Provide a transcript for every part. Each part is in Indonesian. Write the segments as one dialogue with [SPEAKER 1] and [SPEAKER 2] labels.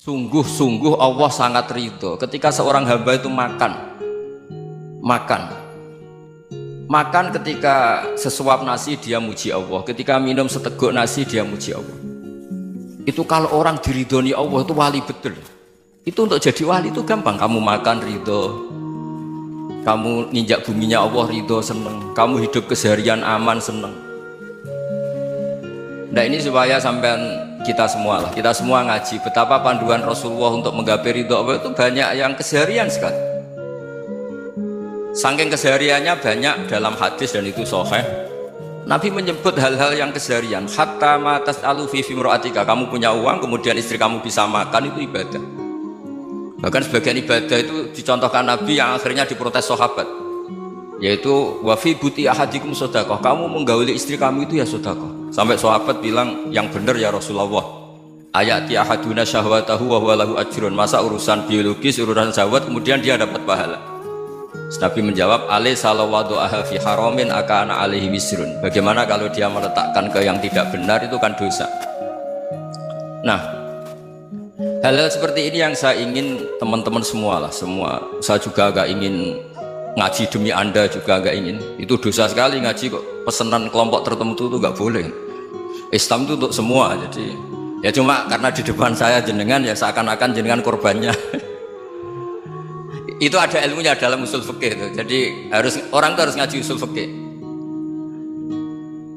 [SPEAKER 1] Sungguh-sungguh Allah sangat ridho ketika seorang hamba itu makan ketika sesuap nasi dia muji Allah, ketika minum seteguk nasi dia muji Allah. Itu kalau orang diridhoni Allah itu wali betul. Itu untuk jadi wali itu gampang. Kamu makan ridho, kamu ninjak buminya Allah ridho seneng, kamu hidup keseharian aman seneng. Nah ini supaya sampean kita semua ngaji betapa panduan Rasulullah untuk menggapai ridho Allah itu banyak yang keseharian sekali. Saking kesehariannya banyak dalam hadis dan itu sahih. Nabi menyebut hal-hal yang keseharian. Hatta ma tas'alu fi imra'atika, kamu punya uang kemudian istri kamu bisa makan, itu ibadah. Bahkan sebagian ibadah itu dicontohkan Nabi yang akhirnya diprotes sahabat, yaitu wa fi buti ahadikum shadaqah, kamu menggauli istri kamu itu ya sedekah. Sampai sahabat bilang, yang benar ya Rasulullah, ayati ahaduna syahwatahu wa huwa lahu ajrun, masa urusan biologis, urusan syahwat kemudian dia dapat pahala. Nabi menjawab, alai salawadu aha fi haramin akana alaihi wisrun, bagaimana kalau dia meletakkan ke yang tidak benar, itu kan dosa. Nah, hal-hal seperti ini yang saya ingin teman-teman semua, saya juga agak ingin ngaji demi Anda, juga agak ingin. Itu dosa sekali ngaji kok pesanan kelompok tertentu itu nggak boleh. Islam itu untuk semua. Jadi ya cuma karena di depan saya jenengan ya seakan-akan jenengan korbannya. Itu ada ilmunya dalam usul fikih itu. Jadi orang itu harus ngaji usul fikih.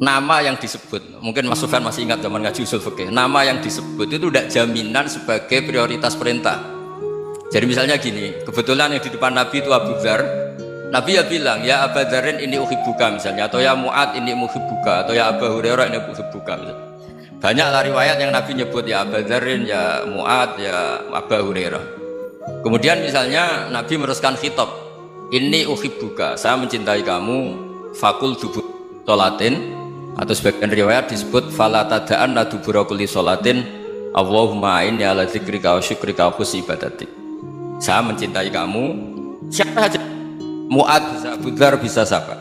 [SPEAKER 1] Nama yang disebut, mungkin Mas Sufyan masih ingat zaman ngaji usul fikih. Nama yang disebut itu tidak jaminan sebagai prioritas perintah. Jadi misalnya gini, kebetulan yang di depan Nabi itu Abu Dzar. Nabi ya bilang, ya Abu Dzarin ini uhibbuka misalnya, atau ya Mu'ad ini uhibbuka, atau ya Abu Hurairah ini uhibbuka misalnya. Banyaklah riwayat yang Nabi nyebut ya Abu Dzarin, ya Mu'ad, ya Abu Hurairah. Kemudian misalnya Nabi meneruskan khitab, ini uhibbuka, saya mencintai kamu, fakul dubur sholatin, atau sebagian riwayat disebut fala tada'an la dubura kulli sholatin Allahumma inni ala dzikrika wa syukrika wa husni ibadatik. Saya mencintai kamu, siapa saja, Mu'ad bisa, Abu Dzar bisa, siapa.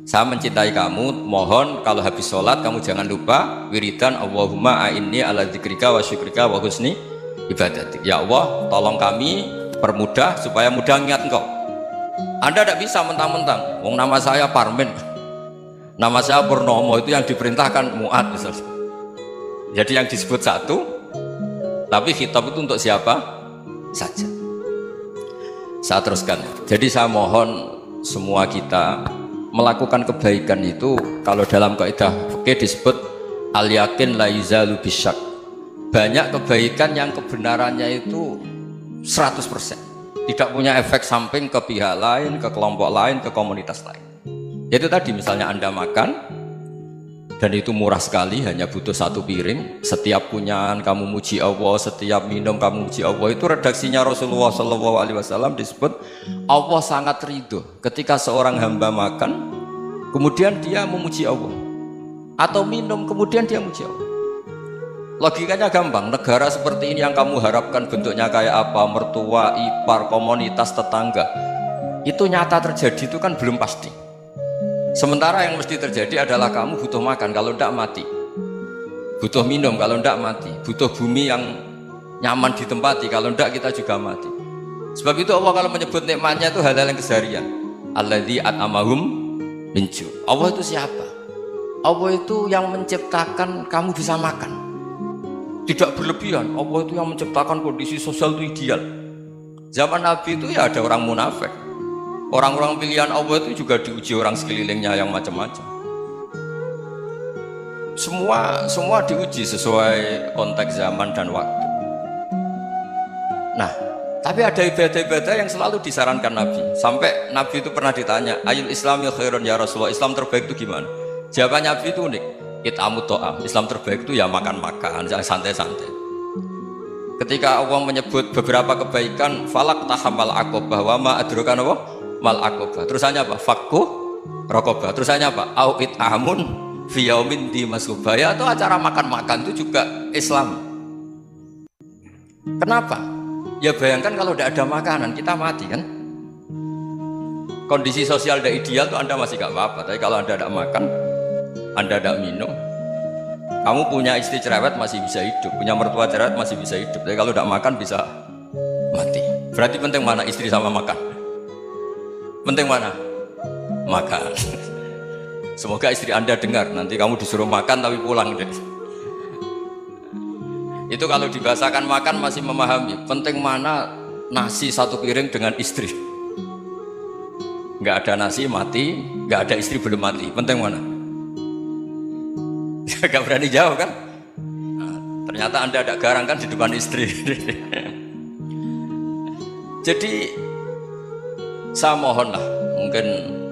[SPEAKER 1] Saya mencintai kamu, mohon kalau habis sholat kamu jangan lupa wiridan Allahumma a'inni ala dzikrika wa syukrika wa husni ibadatik. Ya Allah, tolong kami permudah supaya mudah ingat engkau. Anda tidak bisa mentang-mentang, wong nama saya Parmen, nama saya Purnomo, itu yang diperintahkan Mu'ad misalnya. Jadi yang disebut satu, tapi khitab itu untuk siapa saja. Saya teruskan. Jadi saya mohon semua kita melakukan kebaikan itu, kalau dalam kaidah fikih disebut al yakin la yuzalu bisyak. Banyak kebaikan yang kebenarannya itu 100%, tidak punya efek samping ke pihak lain, ke kelompok lain, ke komunitas lain. Yaitu tadi misalnya Anda makan dan itu murah sekali, hanya butuh satu piring, setiap punyaan kamu muji Allah, setiap minum kamu muji Allah. Itu redaksinya Rasulullah SAW disebut Allah sangat ridho ketika seorang hamba makan kemudian dia memuji Allah, atau minum kemudian dia memuji Allah. Logikanya gampang, negara seperti ini yang kamu harapkan bentuknya kayak apa, mertua, ipar, komunitas, tetangga, itu nyata terjadi itu kan belum pasti. Sementara yang mesti terjadi adalah kamu butuh makan, kalau tidak mati. Butuh minum, kalau tidak mati. Butuh bumi yang nyaman ditempati, kalau tidak kita juga mati. Sebab itu Allah kalau menyebut nikmatnya itu hal-hal yang keseharian. Alladzi at'amahum min ju'. Allah itu siapa? Allah itu yang menciptakan kamu bisa makan. Tidak berlebihan. Allah itu yang menciptakan kondisi sosial itu ideal. Zaman Nabi itu ya ada orang munafik. Orang-orang pilihan Allah itu juga diuji orang sekelilingnya yang macam-macam. Semua diuji sesuai konteks zaman dan waktu. Nah, tapi ada ibadah-ibadah yang selalu disarankan Nabi. Sampai Nabi itu pernah ditanya, ayul islami khairun ya Rasulullah, Islam terbaik itu gimana? Jawaban Nabi itu unik, it'amut ta'am. Islam terbaik itu ya makan-makan, santai-santai. Ketika Allah menyebut beberapa kebaikan, falak tahamal aqobah wa ma adrokan apa? Mal aqobah. Terusannya apa? Fakku raqobah. Terusannya apa? Au it'amun fi yaumin di masubaya, atau acara makan-makan itu juga Islam. Kenapa? Ya bayangkan kalau tidak ada makanan kita mati kan? Kondisi sosial tidak ideal tuh Anda masih gak apa-apa, tapi kalau Anda tidak makan, Anda tidak minum, Kamu punya istri cerewet masih bisa hidup, punya mertua cerewet masih bisa hidup. Tapi kalau tidak makan bisa mati. Berarti penting mana istri sama makan? Penting mana? Makan. Semoga istri Anda dengar, nanti kamu disuruh makan tapi pulang deh. Itu kalau dibahasakan makan masih memahami. Penting mana nasi satu piring dengan istri. Nggak ada nasi mati, nggak ada istri belum mati. Penting mana? Gak berani jawab kan? Nah, ternyata Anda ada garang kan di depan istri. Jadi saya mohonlah, mungkin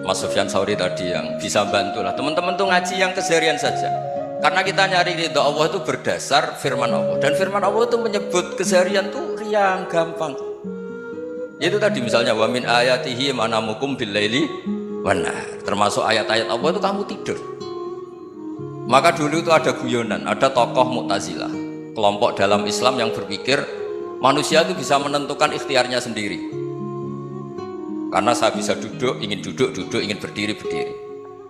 [SPEAKER 1] Mas Sufyan Sauri tadi yang bisa bantulah teman-teman tuh ngaji yang keseharian saja. Karena kita nyari ridho Allah itu berdasar firman Allah, dan firman Allah itu menyebut keseharian tuh riang gampang. Itu tadi misalnya wa min ayatihi manamukum billaili wan nahar. Termasuk ayat-ayat Allah itu kamu tidur. Maka dulu itu ada guyonan, ada tokoh Mu'tazilah, kelompok dalam Islam yang berpikir manusia itu bisa menentukan ikhtiarnya sendiri. Karena saya bisa duduk, ingin duduk, ingin berdiri, berdiri.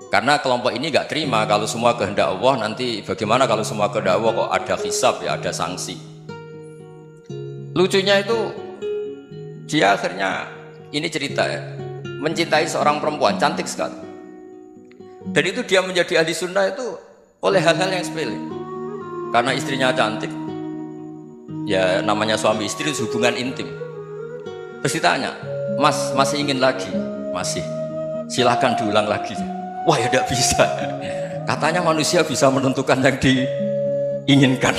[SPEAKER 1] Karena kelompok ini nggak terima kalau semua kehendak Allah, nanti bagaimana kalau semua kehendak Allah kok ada hisab ya, ada sanksi. Lucunya itu dia akhirnya, ini cerita ya, mencintai seorang perempuan cantik sekali. Dan itu dia menjadi ahli sunnah itu oleh hal-hal yang sepele. Karena istrinya cantik, ya namanya suami istri itu hubungan intim. Terus ditanya, Mas masih ingin lagi? Masih. Silahkan diulang lagi. Wah ya tidak bisa. Katanya manusia bisa menentukan yang diinginkan.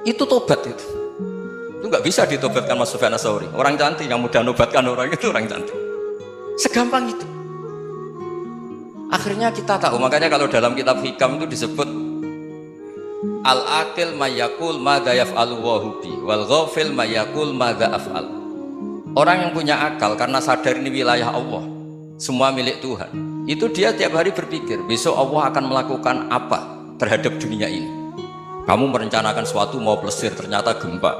[SPEAKER 1] Itu tobat itu. Itu nggak bisa ditobatkan Mas Sufyan Ats-Tsauri. Orang cantik yang mudah nobatkan orang itu orang cantik. Segampang itu. Akhirnya kita tahu, makanya kalau dalam kitab Hikam itu disebut al-aqil mayyakul madza yaf'alu wa hubi wal ghafil mayyakul madza af'al. Orang yang punya akal karena sadar ini wilayah Allah, semua milik Tuhan, itu dia tiap hari berpikir besok Allah akan melakukan apa terhadap dunia ini. Kamu merencanakan suatu mau plesir ternyata gempa,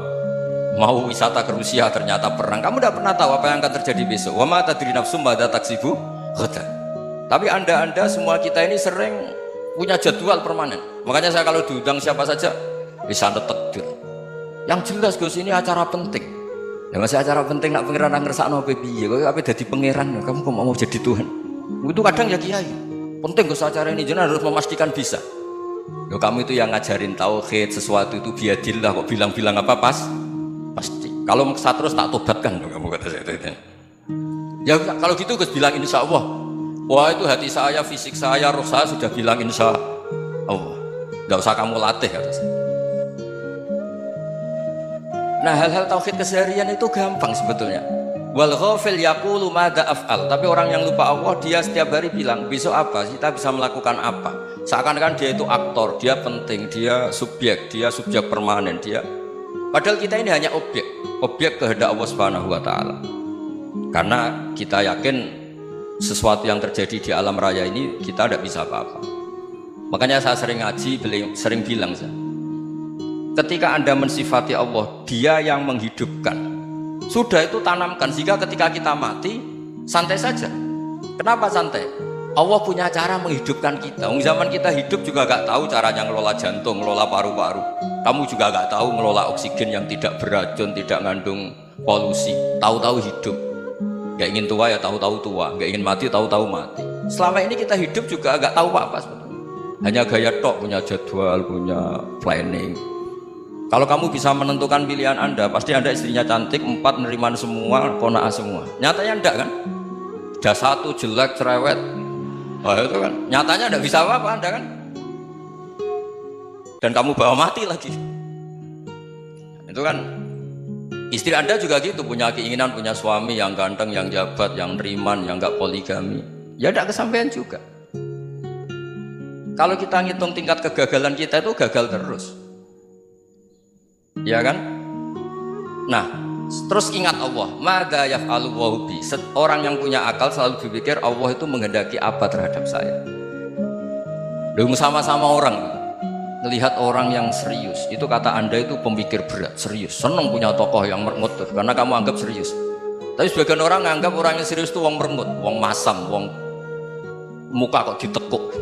[SPEAKER 1] mau wisata ke Rusia ternyata perang. Kamu tidak pernah tahu apa yang akan terjadi besok. Wa ma tadri nafsum madza taksibu ghadan. Tapi anda semua kita ini sering punya jadwal permanen. Makanya saya kalau diundang siapa saja bisa netek. Yang jelas Gus ini acara penting. Ya masih acara penting nak pangeran ngersakno piye? Kowe ape dadi pangeran, kamu kok mau jadi Tuhan? Itu kadang ya kiai. Penting Gus acara ini jenengan harus memastikan bisa. Loh, kamu itu yang ngajarin tauhid, sesuatu itu biadillah kok bilang-bilang apa pasti. Kalau maksa terus tak tobatkan loh, kamu kata saya itu. Ya kalau gitu Gus bilang insya Allah. Wah itu hati saya, fisik saya, roh saya sudah bilang insya Allah. Gak usah kamu latih kata saya. Nah hal-hal tauhid keseharian itu gampang sebetulnya. Wal ghafil yaqulu madza af'al. Tapi orang yang lupa Allah dia setiap hari bilang besok apa, kita bisa melakukan apa. Seakan-akan dia itu aktor, dia penting, dia subjek permanen, dia. Padahal kita ini hanya objek kehendak Allah Subhanahu wa taala. Karena kita yakin sesuatu yang terjadi di alam raya ini kita tidak bisa apa-apa. Makanya saya sering ngaji, sering bilang saya, ketika Anda mensifati Allah, dia yang menghidupkan, sudah itu tanamkan sehingga ketika kita mati santai saja. Kenapa santai? Allah punya cara menghidupkan kita. Zaman kita hidup juga gak tahu caranya ngelola jantung, ngelola paru-paru. Kamu juga gak tahu ngelola oksigen yang tidak beracun, tidak mengandung polusi. Tahu-tahu hidup. Gak ingin tua ya tahu-tahu tua, gak ingin mati tahu-tahu mati. Selama ini kita hidup juga gak tahu apa-apa sebetulnya. Hanya gaya tok, punya jadwal, punya planning. Kalau kamu bisa menentukan pilihan Anda, pasti Anda istrinya cantik, 4 neriman semua, kona'ah semua. Nyatanya enggak kan? Udah 1 jelek, cerewet. Oh itu kan, nyatanya enggak bisa apa-apa Anda kan? Dan kamu bawa mati lagi. Itu kan. Istri Anda juga gitu, punya keinginan punya suami yang ganteng, yang jabat, yang neriman, yang enggak poligami. Ya enggak kesampaian juga. Kalau kita ngitung tingkat kegagalan kita itu gagal terus. Ya kan? Nah, terus ingat Allah, madza yaf'alu wa bi. Orang yang punya akal selalu berpikir Allah itu menghendaki apa terhadap saya. Dulu sama-sama orang melihat orang yang serius, itu kata Anda itu pemikir berat, serius, senang punya tokoh yang merengut karena kamu anggap serius. Tapi sebagian orang anggap orang yang serius itu wong merengut, wong masam, wong muka kok ditekuk.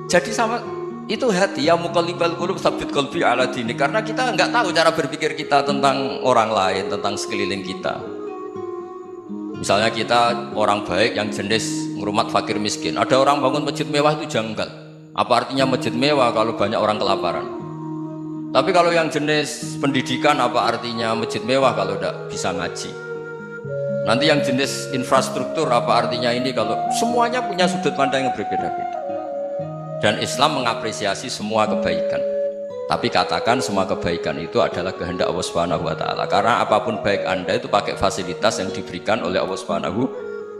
[SPEAKER 1] Jadi sama Itu hati, ya muqallibal qulub tsabbit qalbi ala dinik. Karena kita nggak tahu cara berpikir kita tentang orang lain, tentang sekeliling kita. Misalnya kita orang baik yang jenis ngrumat fakir miskin. Ada orang bangun masjid mewah itu janggal. Apa artinya masjid mewah kalau banyak orang kelaparan? Tapi kalau yang jenis pendidikan, apa artinya masjid mewah kalau tidak bisa ngaji? Nanti yang jenis infrastruktur, apa artinya ini kalau semuanya punya sudut pandang yang berbeda-beda. Dan Islam mengapresiasi semua kebaikan. Tapi katakan semua kebaikan itu adalah kehendak Allah Subhanahu wa taala. Karena apapun baik Anda itu pakai fasilitas yang diberikan oleh Allah Subhanahu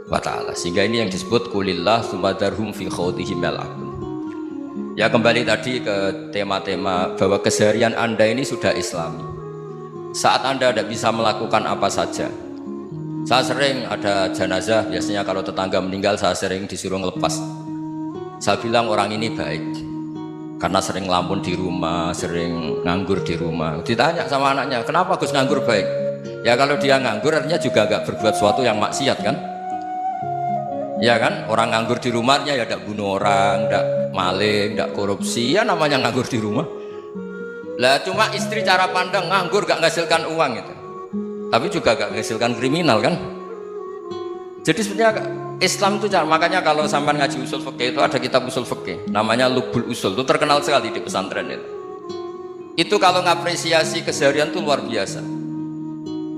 [SPEAKER 1] wa taala. Sehingga ini yang disebut kulillah sumadarhum fi khawdihim yal'abun. Ya kembali tadi ke tema-tema bahwa keseharian Anda ini sudah Islami. Saat Anda tidak bisa melakukan apa saja. Saya sering ada jenazah, biasanya kalau tetangga meninggal saya sering disuruh ngelepas. Saya bilang orang ini baik karena sering ngelamun di rumah, sering nganggur di rumah. Ditanya sama anaknya, kenapa Gus nganggur baik? Ya kalau dia nganggur artinya juga agak berbuat sesuatu yang maksiat kan? Ya kan, orang nganggur di rumahnya ya tidak bunuh orang, tidak maling, tidak korupsi, ya namanya nganggur di rumah. Lah cuma istri cara pandang nganggur gak menghasilkan uang itu, tapi juga gak menghasilkan kriminal kan? Jadi sebenarnya Islam itu makanya kalau sampai ngaji usul fikih itu ada kitab usul fikih namanya Lubul Usul, itu terkenal sekali di pesantren itu. Itu kalau ngapresiasi keseharian itu luar biasa.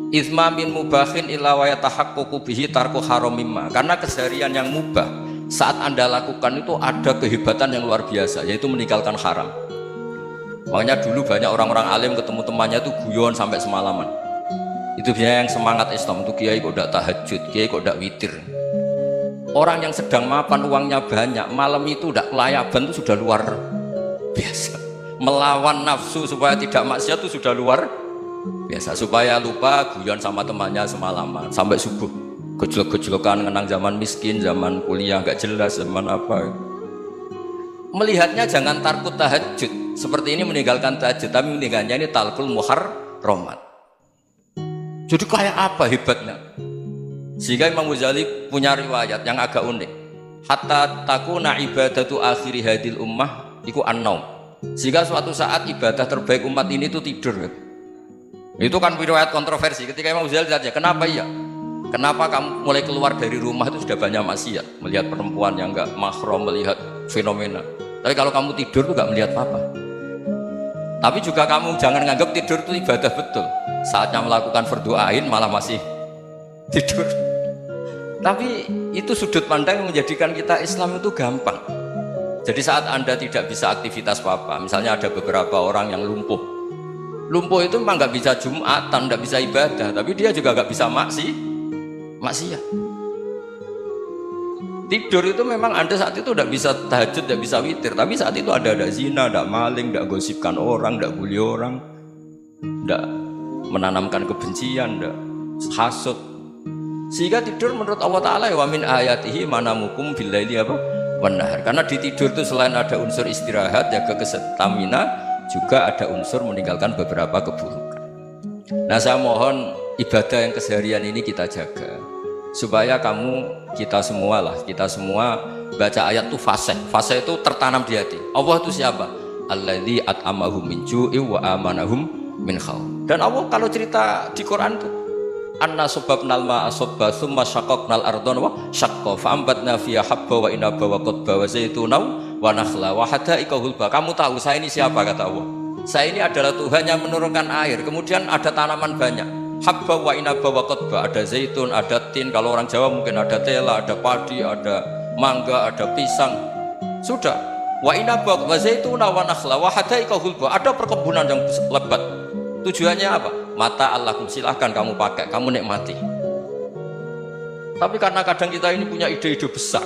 [SPEAKER 1] Itsma min mubahin illa wa yatahaqququ bihi tarku haramimma. Karena keseharian yang mubah saat Anda lakukan itu ada kehebatan yang luar biasa, yaitu meninggalkan haram. Makanya dulu banyak orang-orang alim ketemu temannya itu guyon sampai semalaman. Itu biasanya yang semangat Islam itu, kiai kok tidak tahajud, kiai kok tidak witir. Orang yang sedang mapan uangnya banyak, malam itu tidak kelayaban itu sudah luar biasa. Melawan nafsu supaya tidak maksiat itu sudah luar biasa. Supaya lupa guyon sama temannya semalaman sampai subuh, gejlok-gejlokan mengenang zaman miskin, zaman kuliah nggak jelas, zaman apa. Melihatnya jangan tarkut tahajud seperti ini, meninggalkan tahajud, tapi meninggalnya ini talkul muharramat. Jadi kayak apa hebatnya? Sehingga Imam Ghazali punya riwayat yang agak unik. Hatta takuna ibadatu akhiri hadil ummah iku an-naum. Sehingga suatu saat ibadah terbaik umat ini itu tidur. Itu kan riwayat kontroversi. Ketika Imam Ghazali tanya, kenapa iya? Kenapa kamu mulai keluar dari rumah itu sudah banyak maksiat, melihat perempuan yang enggak mahram, melihat fenomena. Tapi kalau kamu tidur itu enggak melihat apa-apa. Tapi juga kamu jangan nganggap tidur itu ibadah betul. Saatnya melakukan fardu ain malah masih tidur. Tapi itu sudut pandang yang menjadikan kita Islam itu gampang. Jadi saat Anda tidak bisa aktivitas apa-apa, misalnya ada beberapa orang yang lumpuh. Lumpuh itu memang nggak bisa Jumatan, nggak bisa ibadah, tapi dia juga nggak bisa maksiat. Tidur itu memang Anda saat itu tidak bisa tahajud, tidak bisa witir, tapi saat itu ada zina, ada maling, tidak gosipkan orang, tidak bully orang, tidak menanamkan kebencian, tidak hasud. Sehingga tidur menurut Allah Ta'ala wa min ayatihi manamukum billaili apa wanahar. Karena di tidur itu selain ada unsur istirahat, jaga kestamina, juga ada unsur meninggalkan beberapa keburukan. Nah saya mohon ibadah yang keseharian ini kita jaga, supaya kita semua baca ayat itu fase itu tertanam di hati. Allah itu siapa? Alladzi at'amahum min ju'i wa amanahum min khauf. Dan Allah kalau cerita di Quran itu anna subabnal ma'a subba thumma syaqaqnal ardhan wa syaqqa fa'ambatna fiha habba wa inaba wa qadba wa zaituna wa nakhla wa hadaika hulba. Kamu tahu saya ini siapa, kata Allah. Saya ini adalah Tuhan yang menurunkan air, kemudian ada tanaman banyak, habba wa inaba wa qadba, ada zaitun, ada tin, kalau orang Jawa mungkin ada tela, ada padi, ada mangga, ada pisang. Sudah. Wa inaba wa zaituna wa nakhla wa hadaika hulba, ada perkebunan yang lebat. Tujuannya apa? Mata Allahkum, silahkan kamu pakai, kamu nikmati. Tapi karena kadang kita ini punya ide-ide besar.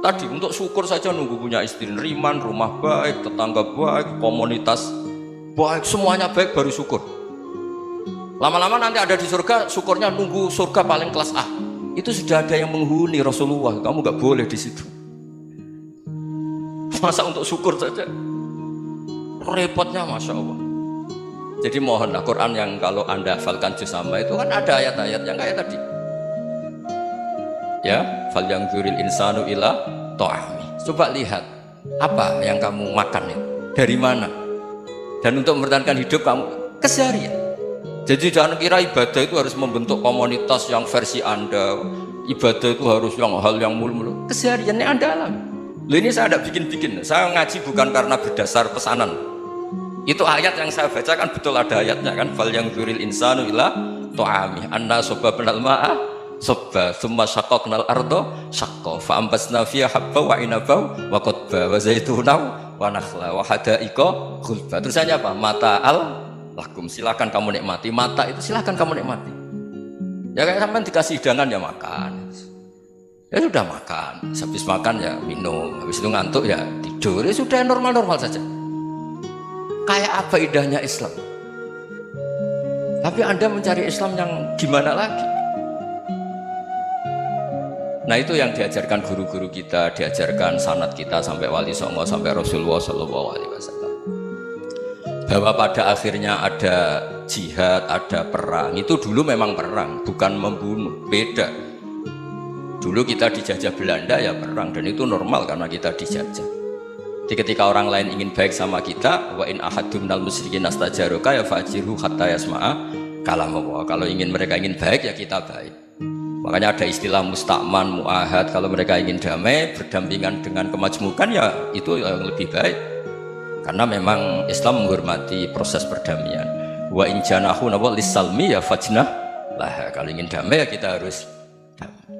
[SPEAKER 1] Tadi untuk syukur saja nunggu punya istri neriman, rumah baik, tetangga baik, komunitas baik, semuanya baik baru syukur. Lama-lama nanti ada di surga, syukurnya nunggu surga paling kelas A. Itu sudah ada yang menghuni Rasulullah, kamu gak boleh di situ. Masa untuk syukur saja? Repotnya Masya Allah. Jadi mohonlah Quran yang kalau Anda hafalkan juz sama itu kan ada ayat-ayat yang kayak tadi. Ya, fal yanzuril insanu ila ta'ami. Coba lihat Apa yang kamu makan itu? Dari mana? Dan untuk mempertahankan hidup kamu keseharian. Jadi jangan kira ibadah itu harus membentuk komunitas yang versi Anda. Ibadah itu harus yang hal yang mulu-mulu. Kesehariannya Anda alami. Loh, ini saya tidak bikin-bikin. Saya ngaji bukan karena berdasar pesanan. Itu ayat yang saya baca kan betul ada ayatnya kan. Fal yang dzuril insanu ila ta'ami anna sababnal ma'a sabba thumma shaqqaqnal arda shaqqa fa ambasna fiha habba wa inaba wa qadba wa zaituna wa nakhla wa hadaiqa ghulba. Terusannya apa? Mata'al lakum, silakan kamu nikmati. Mata itu silakan kamu nikmati. Ya kayak sampean dikasih hidangan ya makan. Ya sudah makan, habis makan ya minum, habis itu ngantuk ya tidur, ya sudah normal-normal saja. Kayak apa indahnya Islam? Tapi Anda mencari Islam yang gimana lagi? Nah itu yang diajarkan guru-guru kita, diajarkan sanad kita sampai Wali Songo, sampai Rasulullah SAW. Bahwa pada akhirnya ada jihad, ada perang. Itu dulu memang perang, bukan membunuh, beda. Dulu kita dijajah Belanda ya perang, dan itu normal karena kita dijajah. Jadi ketika orang lain ingin baik sama kita, wa in ahadum minal musyrikin astajaruka ya fajirhu hatta yasma'a kalamullah. Kalau mereka ingin baik ya kita baik. Makanya ada istilah musta'man, mu'ahad. Kalau mereka ingin damai, berdampingan dengan kemajmukan ya itu yang lebih baik. Karena memang Islam menghormati proses perdamaian. Wa in janahu lis-salmi ya fajnah lah. Kalau ingin damai ya kita harus damai.